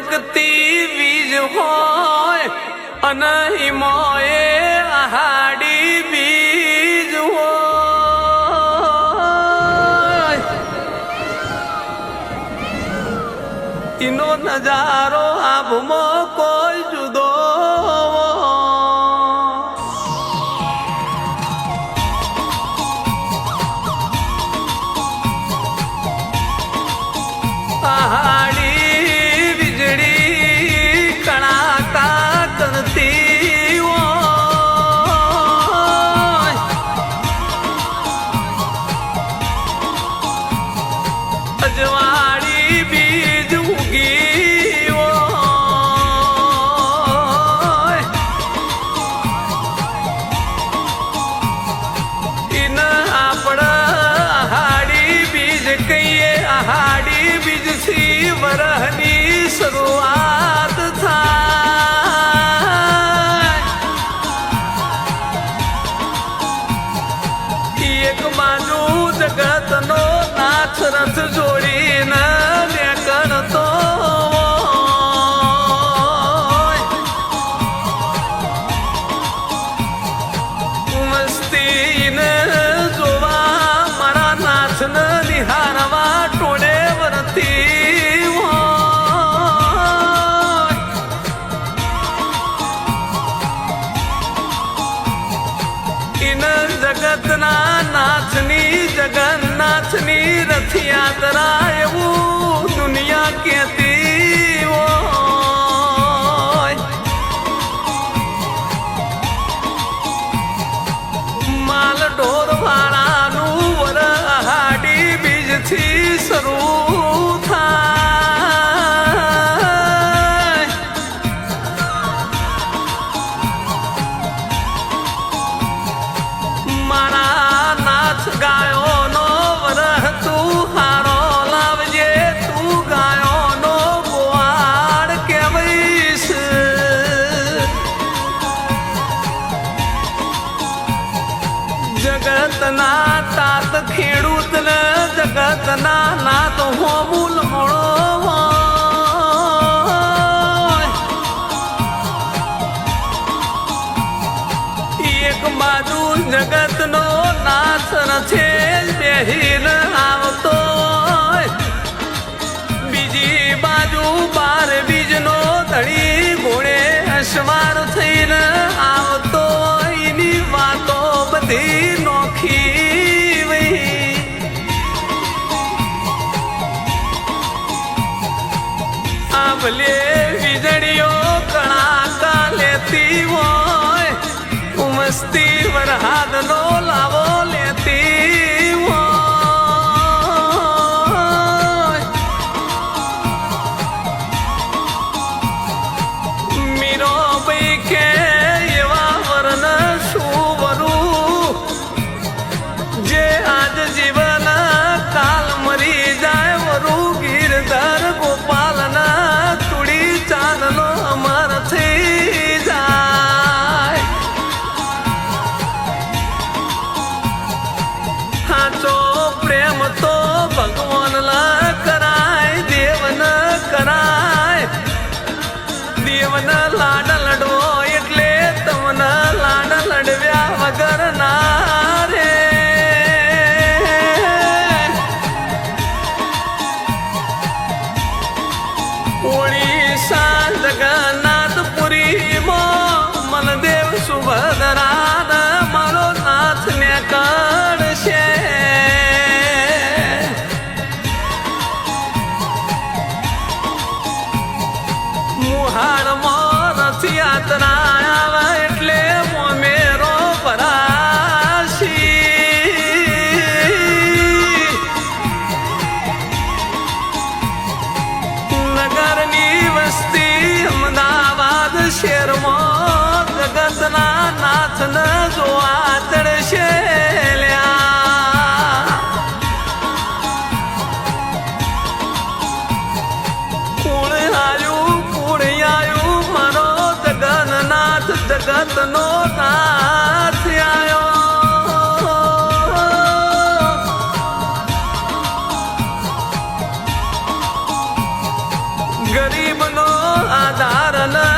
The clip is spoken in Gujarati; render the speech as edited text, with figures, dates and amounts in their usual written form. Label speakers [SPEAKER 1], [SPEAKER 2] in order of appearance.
[SPEAKER 1] ચમકતી વીજ હોય અને હિમોએ આહાડી બીજ હોય એનો નજારો આભમાં કોઈ જુદો પહાડી વીજળી કડાકા કરતી હોય અજવાળી બીજ ઉગી હોય એને આપણે આહાડી બીજ કહીએ આહાડી બીજથી વરહની શરૂઆત થાય એક બાજુ જગતનો નાથ રથ જોડીને નીકળતો મસ્તીને જોવા મારા નાથને નિહારવા ટોળે વરતી જગતના નાથની જગન્નાથની રથયાત્રા એવું દુનિયા કહેતી હોય માલ ઢોર વાળાનું વર આહાડી બીજથી શરૂ થાય મારા નાથ ગાયોનો વરહ તું હારો લાવજે તું ગાયોનો ગોવાળ કહેવાઈશ જગતના તાત ખેડૂતને જગતના નાથ હોમુલ મળો એક બાજુ જગતનો નાથ રથે બેહીને આવતો બીજી બાજુ બાર બીજનો ધડી ઘોડે અસવાર થઈને આવતો એની વાતો બધી નોખી વહી આંબલે વીજળીઓ કણાકા લેતી હોય મસ્તી વરહાદનો લાવો લેતી હોય મીરો ભાઈ કે એવા વરન શું વરું જે આજ જીવન કાલ મરી જાય વરુ ગીરધર ગોપાલના તુડી ચાંદનો અમર થઈ જાય સાચો પ્રેમ તો ભગવાન લા કરાય દેવન કરાય દેવન લાડ લડવો એટલે તમને લાડ લડવ્યા વગર ના રે ઓડિશા જગન્નાથપુરીમાં મનદેવ સુભદ્રાન મારો નાથ ને કાઢશે મુહારમાં રથયાત્રા આવે એટલે મોમેરો ભરાશી નગરની વસ્તી અમદાવાદ શહેરમાં જગતના નાથને જોવા ચડશે જગતનો નાથ આયો ગરીબનો આધાર ન